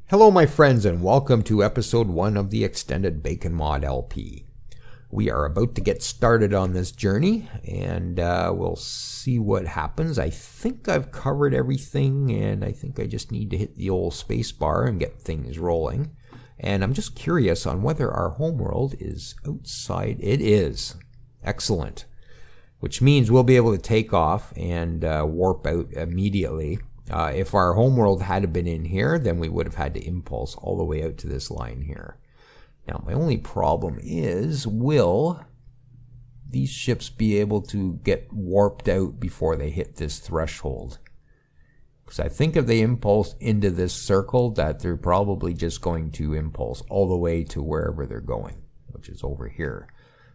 Hello my friends and welcome to episode 1 of the Extended Bacon Mod LP. We are about to get started on this journey and we'll see what happens. I think I've covered everything and I think I just need to hit the old space bar and get things rolling. And I'm just curious on whether our homeworld is outside. It is. Excellent. Which means we'll be able to take off and warp out immediately. If our homeworld had been in here, then we would have had to impulse all the way out to this line here. Now, my only problem is, will these ships be able to get warped out before they hit this threshold? Because I think if they impulse into this circle, that they're probably just going to impulse all the way to wherever they're going, which is over here.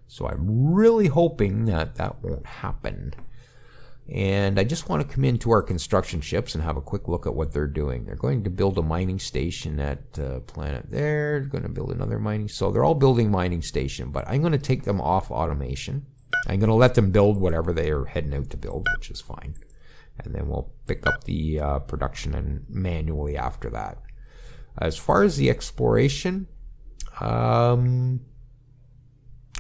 So I'm really hoping that that won't happen. And I just want to come into our construction ships and have a quick look at what they're doing. They're going to build a mining station at planet there. They're going to build another mining. So they're all building mining station, but I'm going to take them off automation. I'm going to let them build whatever they are heading out to build, which is fine. And then we'll pick up the production and manually after that. As far as the exploration,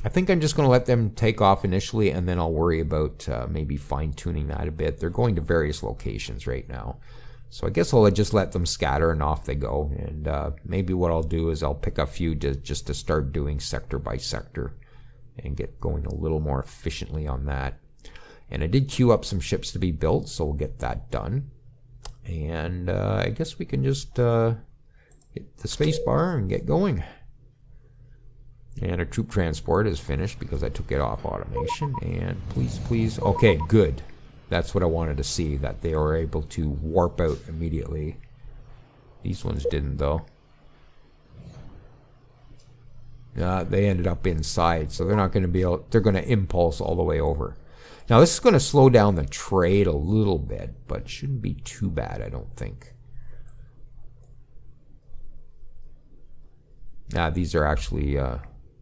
I think I'm just going to let them take off initially, and then I'll worry about maybe fine-tuning that a bit. They're going to various locations right now. So I guess I'll just let them scatter and off they go. And maybe what I'll do is I'll pick a few just to start doing sector by sector and get going a little more efficiently on that. And I did queue up some ships to be built, so we'll get that done. And I guess we can just hit the space bar and get going. And our troop transport is finished because I took it off automation. And please, okay, good. That's what I wanted to see, that they were able to warp out immediately. These ones didn't, though. They ended up inside, so they're not going to be able, they're going to impulse all the way over. Now, this is going to slow down the trade a little bit, but shouldn't be too bad, I don't think. These are actually...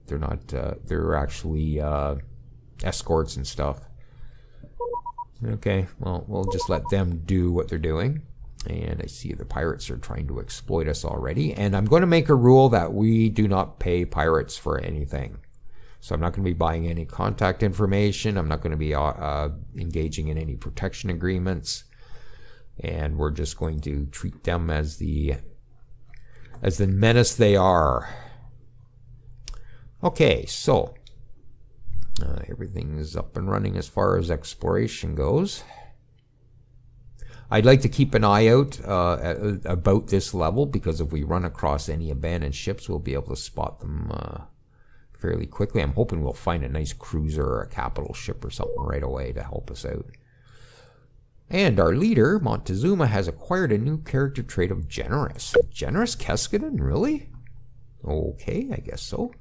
they're not, they're actually escorts and stuff. Okay, well, we'll just let them do what they're doing. And I see the pirates are trying to exploit us already. And I'm going to make a rule that we do not pay pirates for anything. So I'm not going to be buying any contact information. I'm not going to be engaging in any protection agreements. And we're just going to treat them as the menace they are. Okay, so everything is up and running as far as exploration goes. I'd like to keep an eye out about this level, because if we run across any abandoned ships, we'll be able to spot them fairly quickly. I'm hoping we'll find a nice cruiser or a capital ship or something right away to help us out. And our leader, Montezuma, has acquired a new character trait of generous. Generous Keskudon? Really? Okay, I guess so.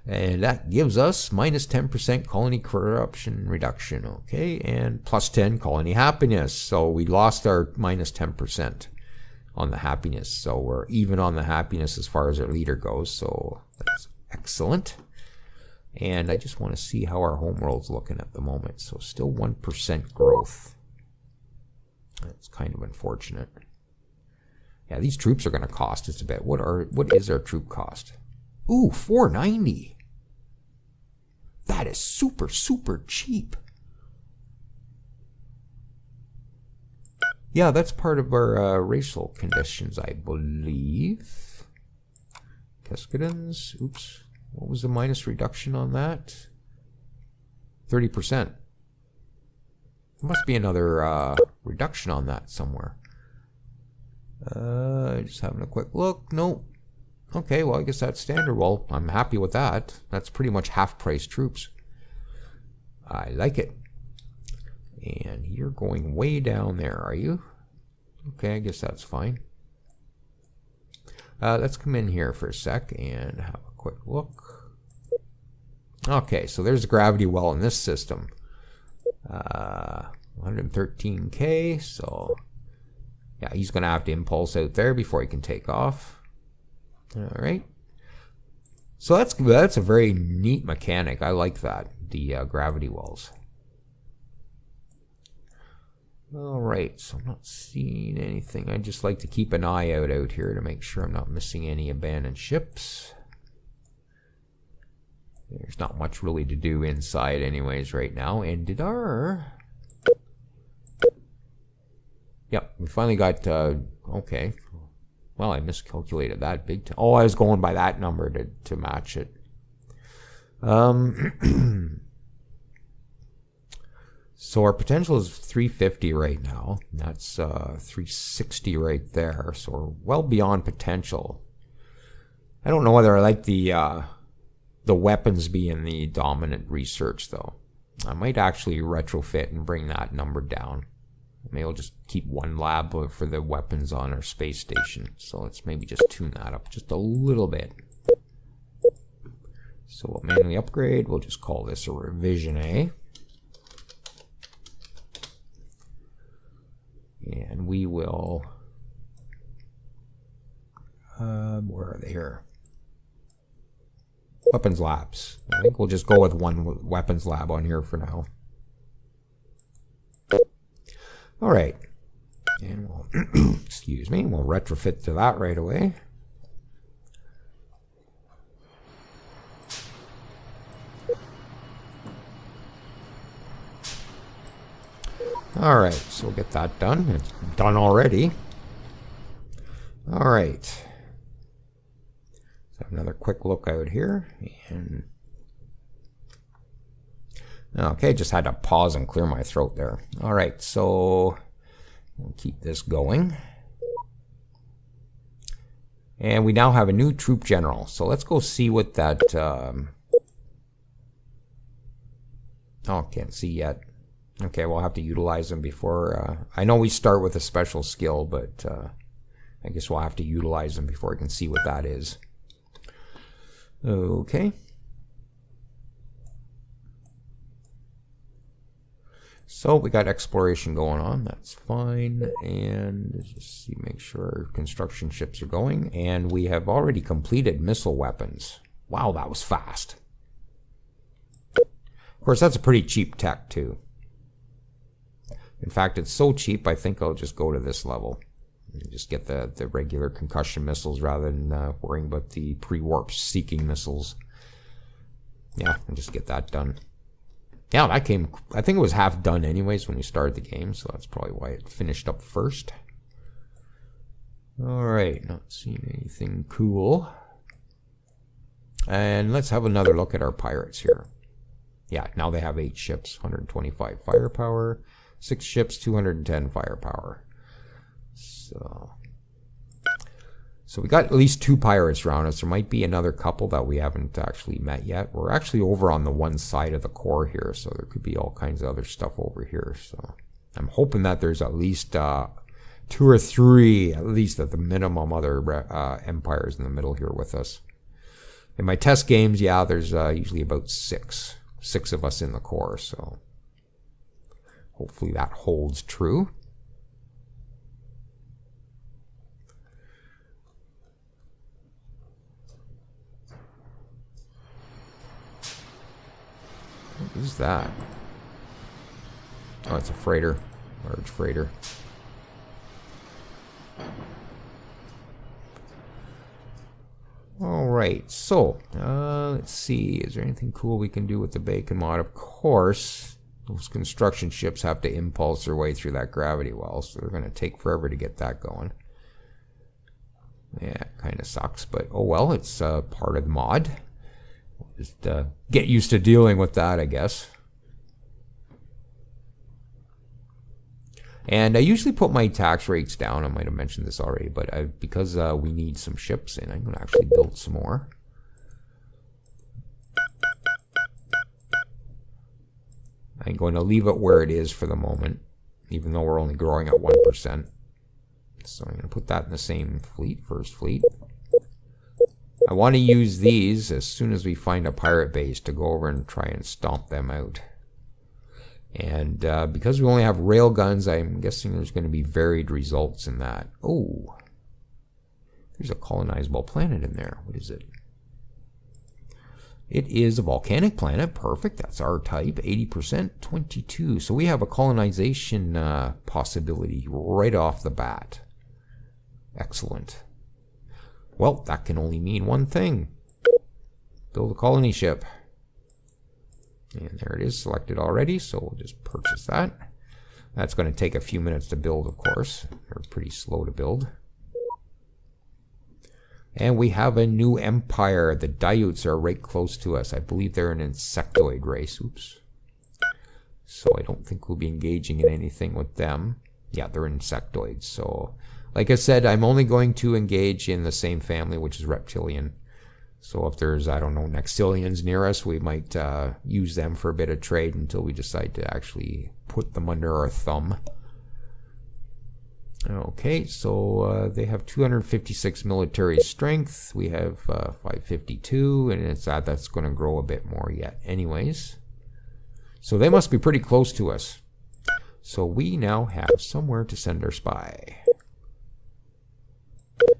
And that gives us minus 10% colony corruption reduction. Okay, and plus 10 colony happiness. So we lost our minus 10% on the happiness. So we're even on the happiness as far as our leader goes. So that's excellent. And I just want to see how our homeworld's looking at the moment. So still 1% growth. That's kind of unfortunate. Yeah, these troops are going to cost us a bit. What is our troop cost? Ooh, 490. That is super, super cheap. Yeah, that's part of our racial conditions, I believe. Keskudons. Oops. What was the minus reduction on that? 30%. There must be another reduction on that somewhere. Just having a quick look. Nope. Okay, well, I guess that's standard. Well, I'm happy with that. That's pretty much half-price troops. I like it. And you're going way down there, are you? Okay, I guess that's fine. Let's come in here for a sec and have a quick look. Okay, so there's a gravity well in this system. 113K, so... yeah, he's going to have to impulse out there before he can take off. All right. So that's a very neat mechanic. I like that, the gravity wells. Alright, so I'm not seeing anything. I just like to keep an eye out here to make sure I'm not missing any abandoned ships. There's not much really to do inside anyways right now. And did our... Yep, we finally got... okay. Well, I miscalculated that big time. Oh, I was going by that number to match it. So our potential is 350 right now. That's 360 right there. So we're well beyond potential. I don't know whether I like the weapons being the dominant research though. I might actually retrofit and bring that number down. Maybe I'll just keep one lab for the weapons on our space station. So let's maybe just tune that up just a little bit. So we'll manually upgrade. We'll just call this a revision A. And we will, where are they here? Weapons labs. I think we'll just go with one weapons lab on here for now. All right. And we'll, excuse me, we'll retrofit to that right away. Alright, so we'll get that done. It's done already. Alright. Let's have another quick look out here. And okay, just had to pause and clear my throat there. Alright, so we'll keep this going. And we now have a new troop general. So let's go see what that... oh, can't see yet. Okay, we'll have to utilize them before... I know we start with a special skill, but I guess we'll have to utilize them before I can see what that is. Okay. So we got exploration going on. That's fine. And let's just see, make sure our construction ships are going. And we have already completed missile weapons. Wow, that was fast. Of course, that's a pretty cheap tech, too. In fact, it's so cheap, I think I'll just go to this level. And just get the regular concussion missiles rather than worrying about the pre-warp seeking missiles. Yeah, and just get that done. Yeah, that came... I think it was half done anyways when we started the game, so that's probably why it finished up first. Alright, not seeing anything cool. And let's have another look at our pirates here. Yeah, now they have 8 ships, 125 firepower. 6 ships, 210 firepower. So we got at least 2 pirates around us. There might be another couple that we haven't actually met yet. We're actually over on the one side of the core here, so there could be all kinds of other stuff over here. So I'm hoping that there's at least 2 or 3, at least at the minimum, other empires in the middle here with us. In my test games, yeah, there's usually about 6 of us in the core, so hopefully that holds true. What is that? Oh, it's a freighter. Large freighter. Alright, so let's see. Is there anything cool we can do with the Bacon mod? Of course, those construction ships have to impulse their way through that gravity well, so they're going to take forever to get that going. Yeah, it kind of sucks, but oh well, it's part of the mod. We'll just get used to dealing with that, I guess. And I usually put my tax rates down. I might have mentioned this already, but because we need some ships in, I'm going to actually build some more. I'm going to leave it where it is for the moment, even though we're only growing at 1%. So I'm going to put that in the same fleet, first fleet. I want to use these as soon as we find a pirate base to go over and try and stomp them out. And because we only have rail guns, I'm guessing there's going to be varied results in that. Oh, there's a colonizable planet in there. What is it? It is a volcanic planet. Perfect. That's our type. 80%, 22. So we have a colonization possibility right off the bat. Excellent. Well, that can only mean one thing. Build a colony ship. And there it is, selected already, so we'll just purchase that. That's going to take a few minutes to build, of course. They're pretty slow to build. And we have a new empire. The Daiuts are right close to us. I believe they're an insectoid race. Oops. So I don't think we'll be engaging in anything with them. Yeah, they're insectoids. So, like I said, I'm only going to engage in the same family, which is reptilian. So if there's, I don't know, Nexilians near us, we might use them for a bit of trade until we decide to actually put them under our thumb. Okay, so they have 256 military strength. We have 552, and it's that's going to grow a bit more yet anyways. So they must be pretty close to us. So we now have somewhere to send our spy.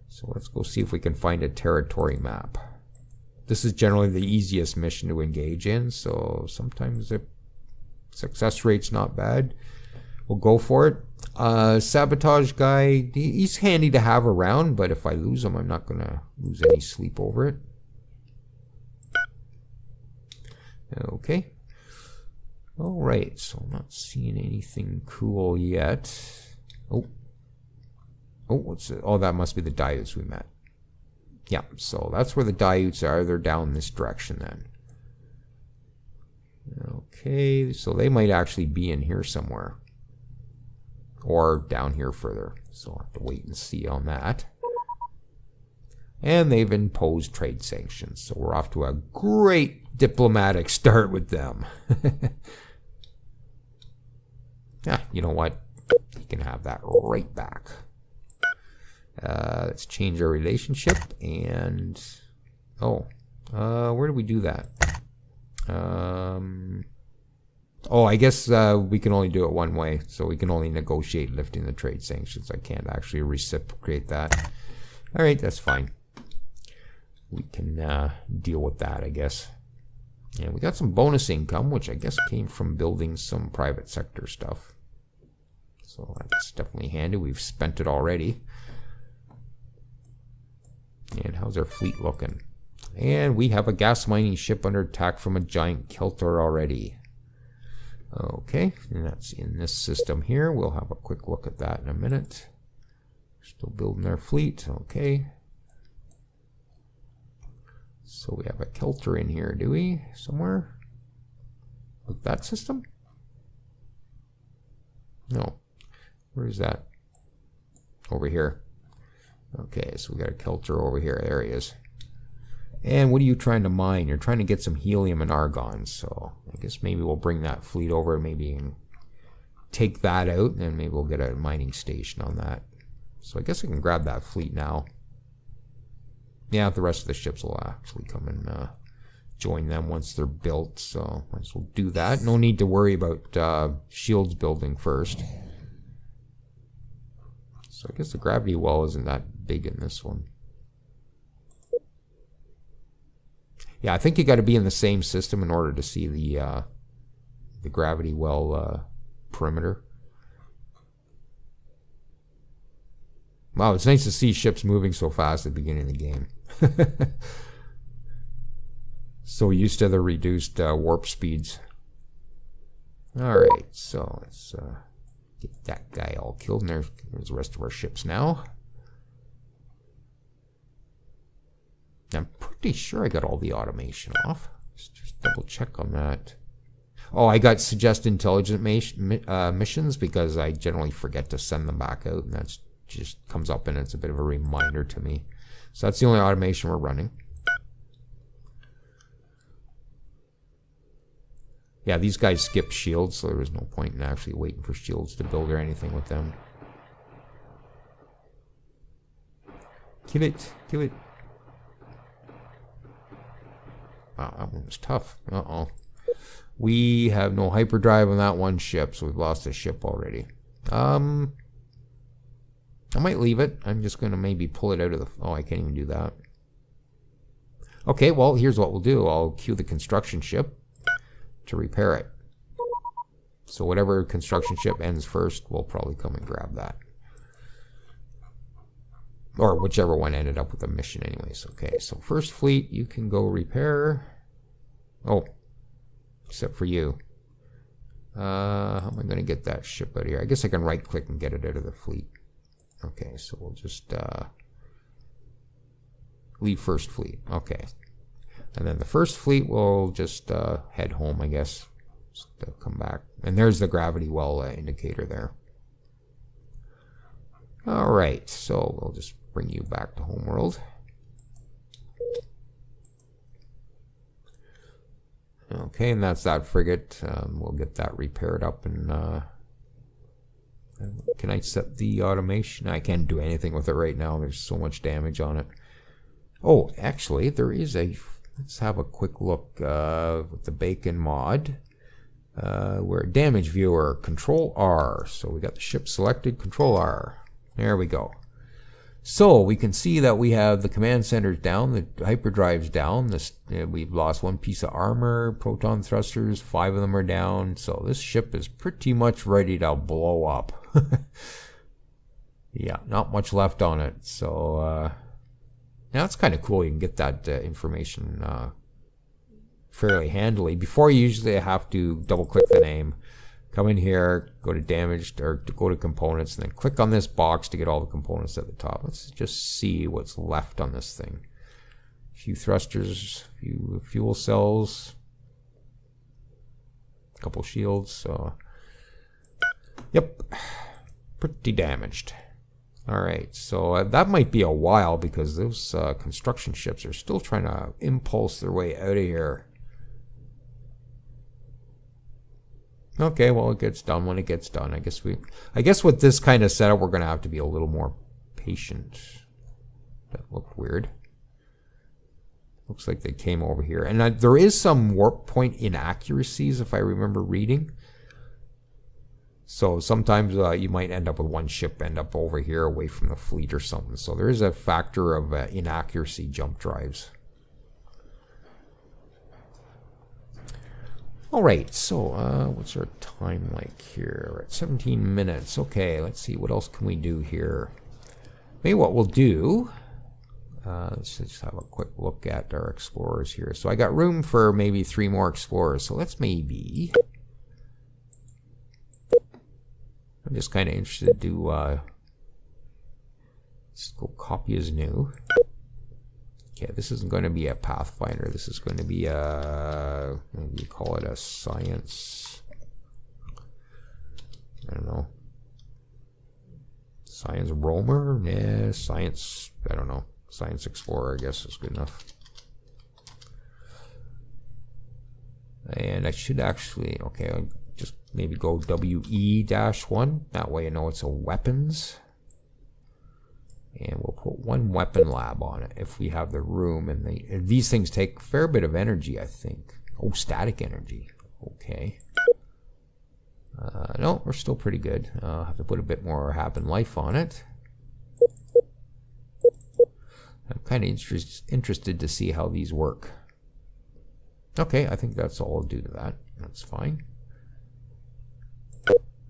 So let's go see if we can find a territory map. This is generally the easiest mission to engage in, so sometimes the success rate's not bad. We'll go for it. Sabotage guy, he's handy to have around, but if I lose him, I'm not going to lose any sleep over it. Okay. Alright, so I'm not seeing anything cool yet. Oh, what's it? Oh, that must be the Daiuts we met. Yeah, so that's where the Daiuts are. They're down this direction then. Okay, so they might actually be in here somewhere. Or down here further. So I'll have to wait and see on that. And they've imposed trade sanctions. So we're off to a great diplomatic start with them. Yeah, you know what? You can have that right back. Let's change our relationship. And... where do we do that? I guess we can only do it one way, so we can only negotiate lifting the trade sanctions. I can't actually reciprocate that. Alright, that's fine. We can deal with that, I guess. And we got some bonus income, which I guess came from building some private sector stuff. So that's definitely handy. We've spent it already. And how's our fleet looking? And we have a gas mining ship under attack from a giant Kaltor already. Okay, and that's in this system here. We'll have a quick look at that in a minute. Still building our fleet. Okay. So we have a Kaltor in here, do we? Somewhere? With that system? No. Where is that? Over here. Okay, so we got a Kaltor over here. There he is. And what are you trying to mine? You're trying to get some helium and argon. So I guess maybe we'll bring that fleet over and maybe take that out. And maybe we'll get a mining station on that. So I guess I can grab that fleet now. Yeah, the rest of the ships will actually come and join them once they're built. So might as well do that. No need to worry about shields building first. So I guess the gravity well isn't that big in this one. Yeah, I think you got to be in the same system in order to see the gravity well perimeter. Wow, it's nice to see ships moving so fast at the beginning of the game. So used to the reduced warp speeds. Alright, so let's get that guy all killed. And there's the rest of our ships now. I'm pretty sure I got all the automation off. Let's just double check on that. Oh, I got suggest intelligent missions because I generally forget to send them back out, and that's just comes up and it's a bit of a reminder to me. So that's the only automation we're running. Yeah, these guys skipped shields, so there was no point in actually waiting for shields to build or anything with them. Kill it, kill it. Wow, that one was tough. Uh-oh. We have no hyperdrive on that one ship, so we've lost a ship already. I might leave it. I'm just going to maybe pull it out of the... Oh, I can't even do that. Okay, well, here's what we'll do. I'll queue the construction ship to repair it. So whatever construction ship ends first, we'll probably come and grab that. Or whichever one ended up with the mission anyways. Okay, so first fleet, you can go repair. Oh, except for you. How am I going to get that ship out of here? I guess I can right click and get it out of the fleet. Okay, so we'll just leave first fleet. Okay. And then the first fleet will just head home, I guess. So they'll come back. And there's the gravity well indicator there. Alright, so we'll just bring you back to homeworld. Okay, and that's that frigate. We'll get that repaired up. And can I set the automation? I can't do anything with it right now. There's so much damage on it. Oh, actually, there is a... Let's have a quick look with the Bacon mod. We're damage viewer, Control R. So we got the ship selected, Control R. There we go. So we can see that we have the command centers down, the hyperdrive's down. We've lost one piece of armor, proton thrusters, 5 of them are down. So this ship is pretty much ready to blow up. Yeah, not much left on it. So now it's kind of cool. You can get that information fairly handily. Before, you usually have to double click the name, come in here, go to damaged, or go to components, and then click on this box to get all the components at the top. Let's just see what's left on this thing. A few thrusters, a few fuel cells, a couple shields. So, yep, pretty damaged. Alright, so that might be a while because those construction ships are still trying to impulse their way out of here. Okay, well, it gets done when it gets done. I guess with this kind of setup, we're going to have to be a little more patient. That looked weird. Looks like they came over here. And there is some warp point inaccuracies, if I remember reading. So sometimes you might end up with one ship end up over here away from the fleet or something. So there is a factor of inaccuracy jump drives. Alright, so what's our time like here? We're at 17 minutes. Okay, let's see, what else can we do here? Maybe what we'll do, let's just have a quick look at our explorers here. So I got room for maybe 3 more explorers. So let's maybe... I'm just kind of interested to do, let's go copy as new. Okay, this isn't going to be a Pathfinder. This is going to be a, what do you call it, a science, I don't know. Science roamer? Yeah, science, I don't know. Science explorer, I guess, is good enough. And I should actually, okay, I'll just maybe go WE-1. That way I know it's a weapons. And we'll put 1 weapon lab on it if we have the room. And these things take a fair bit of energy, I think. Oh, static energy. Okay. No, we're still pretty good. I'll have to put a bit more happen life on it. I'm kind of interested to see how these work. Okay, I think that's all I'll do to that. That's fine.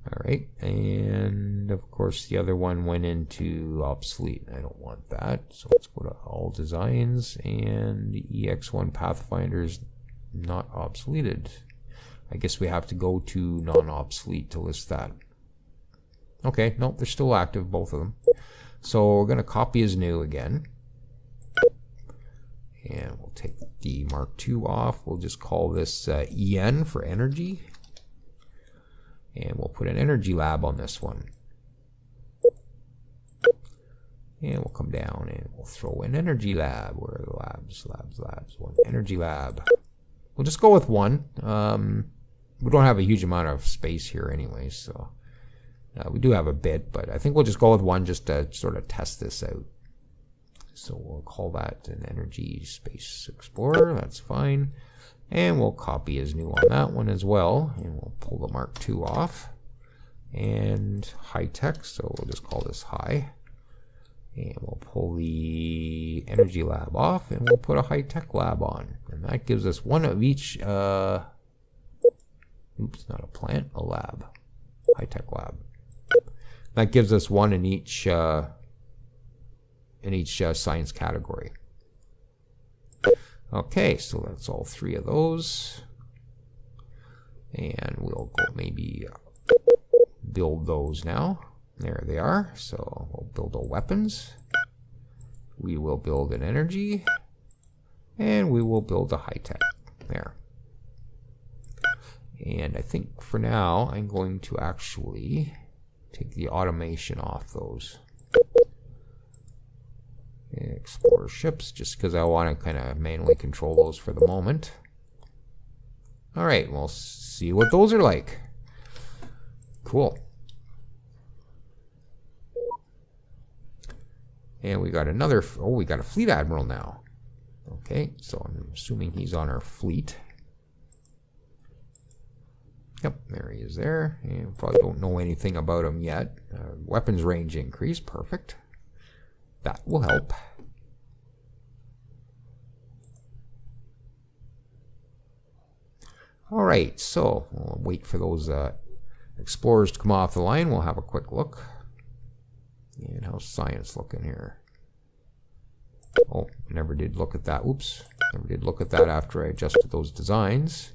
Alright, and of course the other one went into obsolete. I don't want that. So let's go to all designs, and the EX1 Pathfinder is not obsoleted. I guess we have to go to non-obsolete to list that. Okay, nope, they're still active, both of them. So we're going to copy as new again. And we'll take the Mark II off. We'll just call this EN for energy. And we'll put an energy lab on this one. And we'll come down and we'll throw an energy lab. Where are the labs? Labs. 1 energy lab. We'll just go with 1. We don't have a huge amount of space here anyway, so we do have a bit, but I think we'll just go with 1 just to sort of test this out. So we'll call that an energy space explorer. That's fine. And we'll copy as new on that one as well. And we'll pull the Mark II off. And high tech, so we'll just call this high. And we'll pull the energy lab off, and we'll put a high-tech lab on. And that gives us one of each, oops, not a plant, a lab. High-tech lab. That gives us one in each science category. Okay, so that's all three of those. And we'll go maybe build those now. There they are. So we'll build our weapons. We will build an energy. And we will build a high-tech. There. And I think for now, I'm going to actually take the automation off those. Explore ships, just because I want to kind of manually control those for the moment. Alright, we'll see what those are like. Cool. And we got another, oh, we got a fleet admiral now. Okay, so I'm assuming he's on our fleet. Yep, there he is there. And probably don't know anything about him yet. Weapons range increase, perfect. That will help. Alright, so we'll wait for those explorers to come off the line. We'll have a quick look. And how's science looking here? Oh, never did look at that. Oops, never did look at that after I adjusted those designs.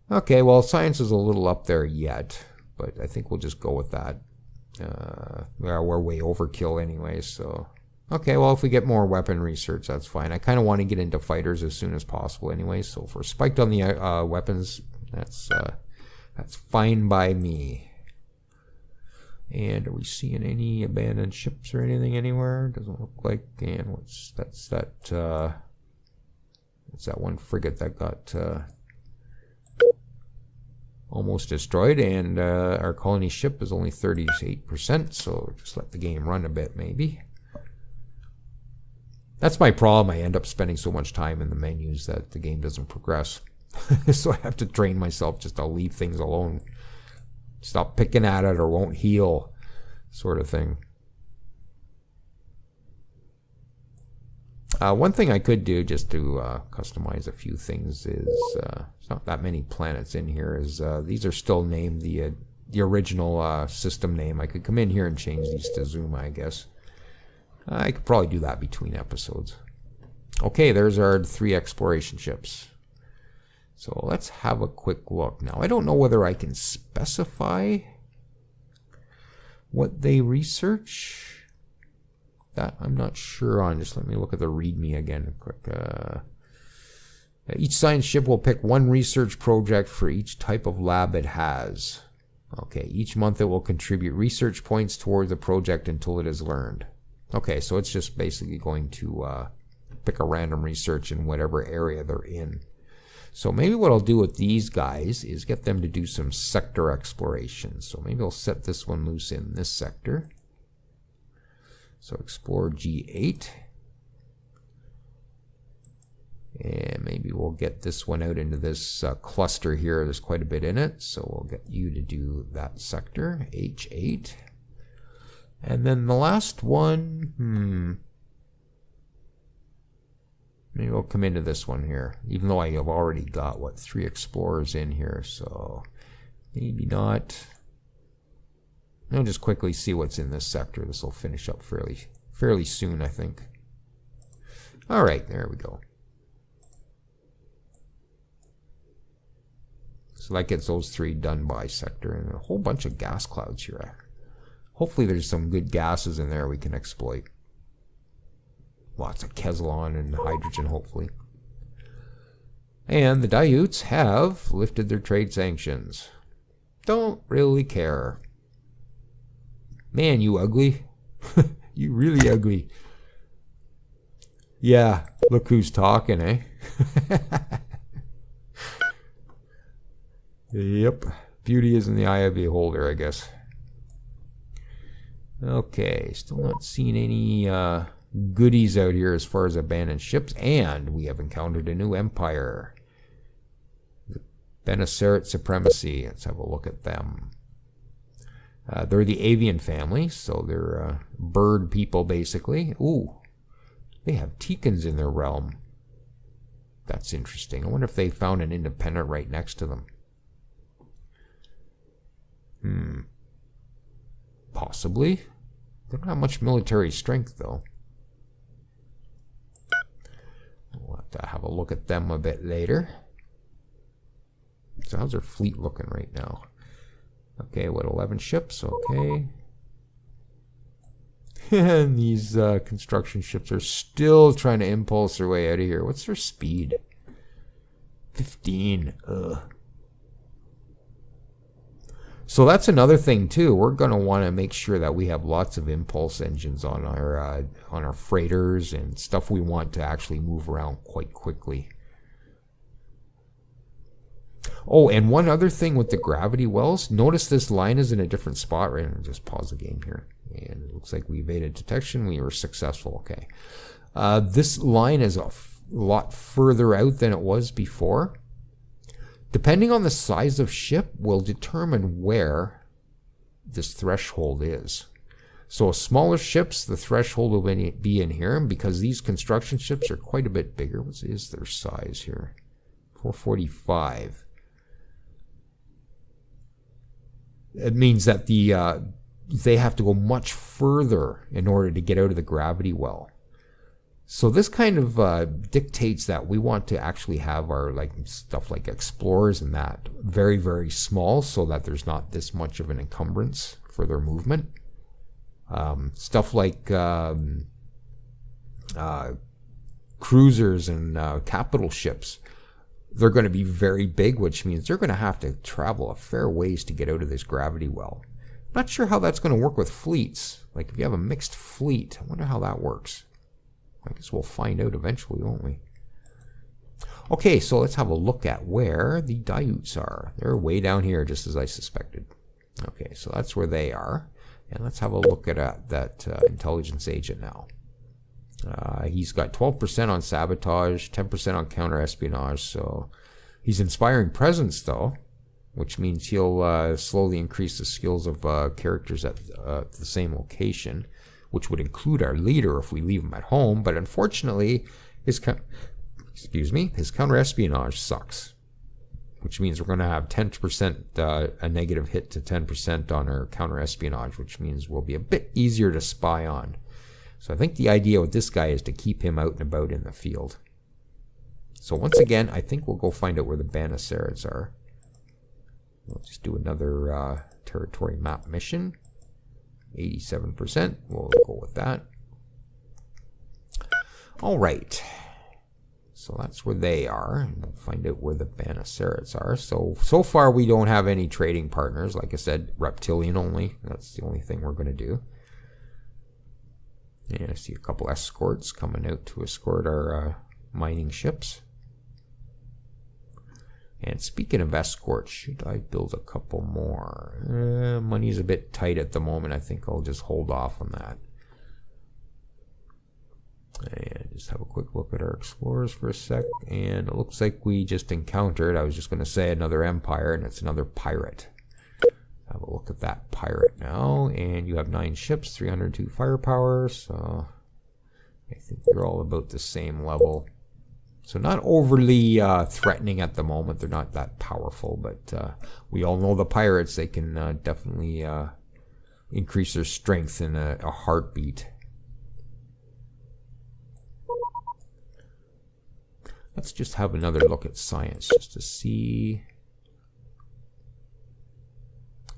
Okay, well, science is a little up there yet, but I think we'll just go with that. We're way overkill anyway, so... Okay, well, if we get more weapon research, that's fine. I kind of want to get into fighters as soon as possible anyway, so if we're spiked on the weapons, that's fine by me. And are we seeing any abandoned ships or anything anywhere? Doesn't look like. And that's that one frigate that got almost destroyed, and our colony ship is only 38%, so just let the game run a bit maybe. That's my problem. I end up spending so much time in the menus that the game doesn't progress. So I have to train myself just to leave things alone. Stop picking at it or won't heal, sort of thing. One thing I could do just to customize a few things is, there's not that many planets in here, is these are still named the original system name. I could come in here and change these to Zuma, I guess. I could probably do that between episodes. Okay, there's our 3 exploration ships. So let's have a quick look. Now, I don't know whether I can specify what they research. That I'm not sure on. Just let me look at the README again quick. Each science ship will pick one research project for each type of lab it has. Okay, each month it will contribute research points towards the project until it is learned. Okay, so it's just basically going to pick a random research in whatever area they're in. So maybe what I'll do with these guys is get them to do some sector exploration. So maybe I'll set this one loose in this sector. So explore G8. And maybe we'll get this one out into this cluster here. There's quite a bit in it. So we'll get you to do that sector, H8. And then the last one, maybe we'll come into this one here, even though I have already got, what, 3 explorers in here, so maybe not. I'll just quickly see what's in this sector. This will finish up fairly soon, I think. All right, there we go. So that gets those 3 done by sector, and a whole bunch of gas clouds here. Hopefully there's some good gases in there we can exploit. Lots of Keskudons and hydrogen, hopefully. And the Daiuts have lifted their trade sanctions. Don't really care. Man, you ugly. You really ugly. Yeah, look who's talking, eh? Yep. Beauty is in the eye of the beholder, I guess. Okay, still not seeing any goodies out here as far as abandoned ships, and we have encountered a new empire. The Bene Gesserit supremacy. Let's have a look at them. They're the avian family, so they're bird people, basically. Ooh, they have Tikans in their realm. That's interesting. I wonder if they found an independent right next to them. Possibly. They don't have much military strength, though. We'll have to have a look at them a bit later. So how's their fleet looking right now? Okay, what, 11 ships? Okay. And these construction ships are still trying to impulse their way out of here. What's their speed? 15. Ugh. So that's another thing too. We're going to want to make sure that we have lots of impulse engines on our freighters and stuff we want to actually move around quite quickly. Oh, and one other thing with the gravity wells. Notice this line is in a different spot. Right, and just pause the game here. And it looks like we evaded detection. We were successful. Okay. This line is a lot further out than it was before. Depending on the size of ship will determine where this threshold is. So smaller ships, the threshold will be in here. And because these construction ships are quite a bit bigger, what is their size here? 445. It means that they have to go much further in order to get out of the gravity well. So this kind of dictates that we want to actually have our stuff like explorers and that very, very small, so that there's not this much of an encumbrance for their movement. Stuff like cruisers and capital ships, they're going to be very big, which means they're going to have to travel a fair ways to get out of this gravity well. Not sure how that's going to work with fleets. Like if you have a mixed fleet, I wonder how that works. I guess we'll find out eventually, won't we? Okay, so let's have a look at where the Daiuts are. They're way down here, just as I suspected. Okay, so that's where they are. And let's have a look at that intelligence agent now. He's got 12% on sabotage, 10% on counter-espionage, so he's inspiring presence, though, which means he'll slowly increase the skills of characters at the same location, which would include our leader if we leave him at home. But unfortunately, his counter-espionage sucks, which means we're going to have 10% a negative hit to 10% on our counter-espionage, which means we'll be a bit easier to spy on. So I think the idea with this guy is to keep him out and about in the field. So once again, I think we'll go find out where the Bana Sarats are. We'll just do another territory map mission. 87%. We'll go with that. All right. So that's where they are. And we'll find out where the Bana Sarats are. So far we don't have any trading partners. Like I said, reptilian only. That's the only thing we're going to do. And I see a couple escorts coming out to escort our mining ships. And speaking of escorts, should I build a couple more? Money's a bit tight at the moment. I think I'll just hold off on that. And just have a quick look at our explorers for a sec. And it looks like we just encountered, I was just going to say, another empire, and it's another pirate. Have a look at that pirate now. And you have 9 ships, 302 firepower. So I think they're all about the same level. So not overly threatening at the moment. They're not that powerful, but we all know the pirates. They can definitely increase their strength in a heartbeat. Let's just have another look at science just to see.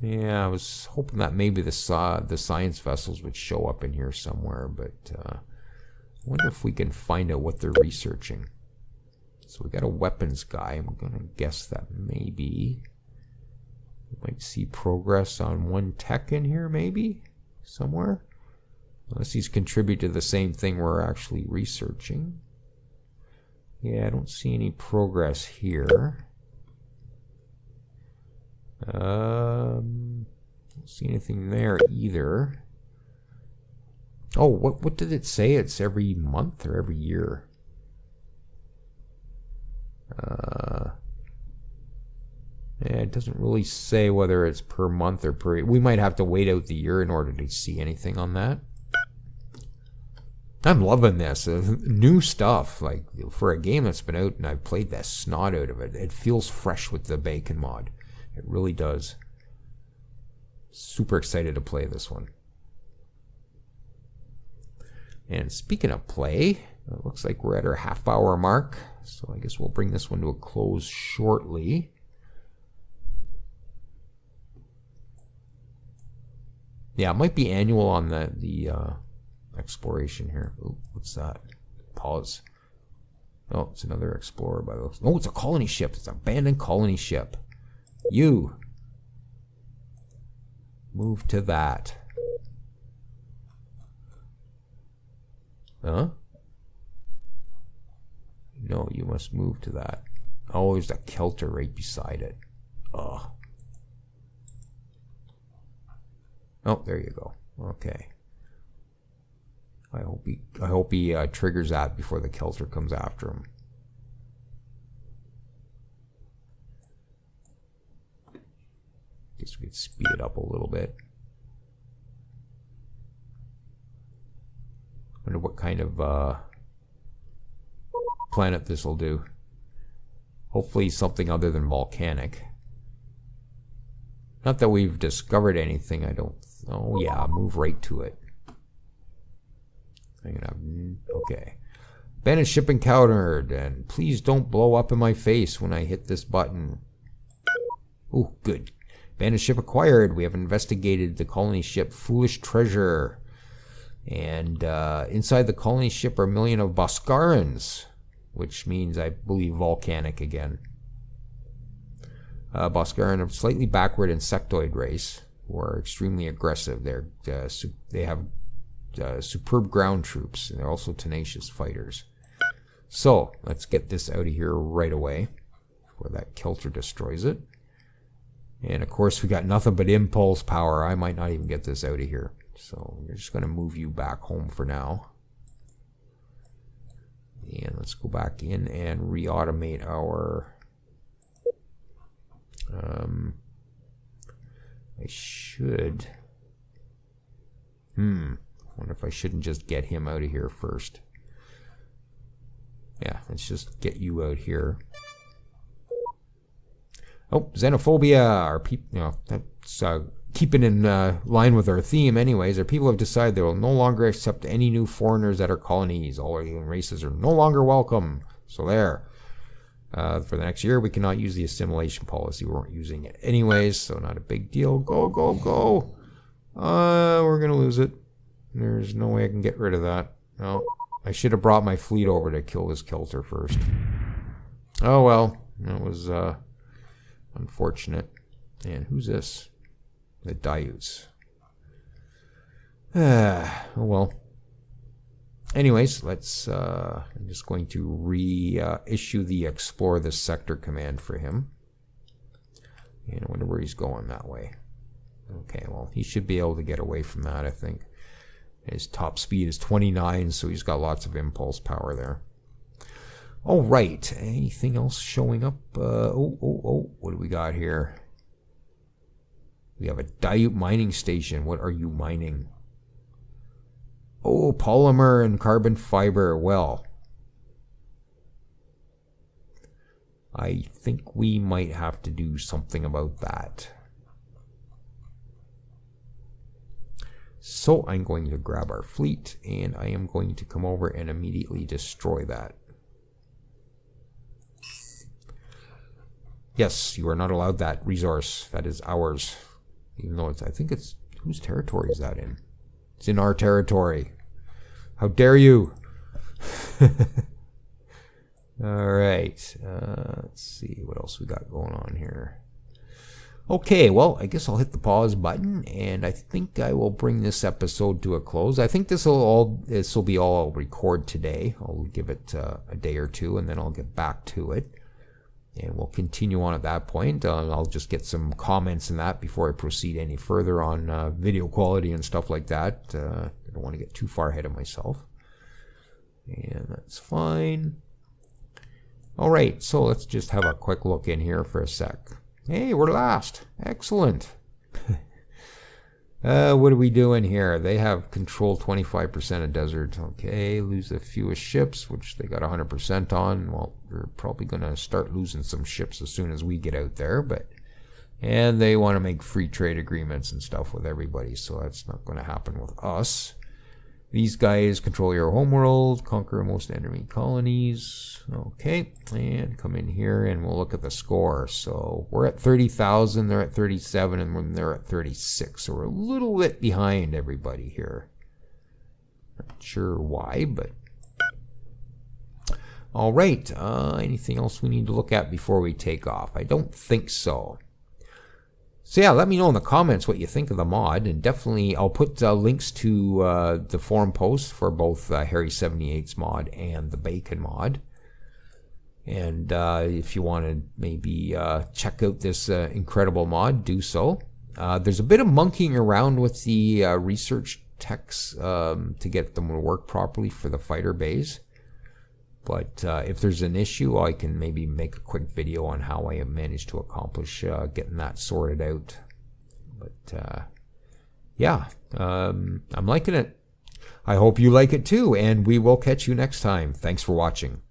Yeah, I was hoping that maybe the science vessels would show up in here somewhere, but I wonder if we can find out what they're researching. So we got a weapons guy. I'm going to guess that maybe we might see progress on one tech in here, maybe somewhere. Unless he's contribute to the same thing we're actually researching. Yeah, I don't see any progress here. Don't see anything there either. Oh, what did it say? It's every month or every year? It doesn't really say whether it's per month or per... We might have to wait out the year in order to see anything on that. I'm loving this. New stuff. Like, for a game that's been out and I've played the snot out of it, it feels fresh with the bacon mod. It really does. Super excited to play this one. And speaking of play, it looks like we're at our half-hour mark. So I guess we'll bring this one to a close shortly. Yeah, it might be annual on the exploration here. Ooh, what's that? Pause. Oh, it's another explorer by those. Oh, it's a colony ship. It's an abandoned colony ship. You move to that. Huh? No, you must move to that. Oh, there's a Kaltor right beside it. Ugh. Oh, there you go. Okay. I hope he triggers that before the Kaltor comes after him. Guess we could speed it up a little bit. Wonder what kind of planet this will do. Hopefully something other than volcanic. Not that we've discovered anything, I don't... Oh yeah, move right to it. I'm gonna... Okay. Abandoned ship encountered, and please don't blow up in my face when I hit this button. Oh, good. Abandoned ship acquired. We have investigated the colony ship Foolish Treasure. And inside the colony ship are a million of Boscarans, which means, I believe, volcanic again. Boscaran, a slightly backward insectoid race, who are extremely aggressive. They have superb ground troops, and they're also tenacious fighters. So, let's get this out of here right away, before that Kaltor destroys it. And of course, we got nothing but impulse power. I might not even get this out of here. So, we're just going to move you back home for now. And let's go back in and re-automate our... I should... wonder if I shouldn't just get him out of here first. Yeah, let's just get you out here. Oh, xenophobia. Our people, that's keeping in line with our theme anyways. Our people have decided they will no longer accept any new foreigners at our colonies. All alien races are no longer welcome. So there. For the next year, we cannot use the assimilation policy. We weren't using it anyways, so not a big deal. Go, go, go. We're going to lose it. There's no way I can get rid of that. No. I should have brought my fleet over to kill this Kaltor first. Oh, well. That was unfortunate. And who's this? The Daiuts. Oh, well. Anyways, let's, I'm just going to reissue the Explore the Sector command for him. And I wonder where he's going that way. Okay, well, he should be able to get away from that, I think. His top speed is 29, so he's got lots of impulse power there. All right, anything else showing up? What do we got here? We have a Daiut mining station. What are you mining? Oh, polymer and carbon fiber. Well, I think we might have to do something about that. So I'm going to grab our fleet, and I am going to come over and immediately destroy that. Yes, you are not allowed that resource. That is ours. Even though it's, I think it's, whose territory is that in? It's in our territory. How dare you? All right. Let's see what else we got going on here. Okay, well, I guess I'll hit the pause button, and I think I will bring this episode to a close. I think this will be all I'll record today. I'll give it a day or two, and then I'll get back to it. And we'll continue on at that point. I'll just get some comments in that before I proceed any further on video quality and stuff like that. I don't want to get too far ahead of myself. And that's fine. All right, so let's just have a quick look in here for a sec. Hey, we're last. Excellent. What are we doing here? They have control 25% of desert. Okay, lose the fewest ships, which they got 100% on. Well, we're probably going to start losing some ships as soon as we get out there, and they want to make free trade agreements and stuff with everybody, so that's not going to happen with us. These guys control your homeworld, conquer most enemy colonies. Okay, and come in here and we'll look at the score. So we're at 30,000, they're at 37, and they're at 36. So we're a little bit behind everybody here. Not sure why, but... All right, anything else we need to look at before we take off? I don't think so. So yeah, let me know in the comments what you think of the mod, and definitely I'll put links to the forum posts for both Harry 78's mod and the Bacon mod. And if you want to maybe check out this incredible mod, do so. There's a bit of monkeying around with the research techs to get them to work properly for the fighter bays. But if there's an issue, I can maybe make a quick video on how I have managed to accomplish getting that sorted out. But yeah, I'm liking it. I hope you like it too, and we will catch you next time. Thanks for watching.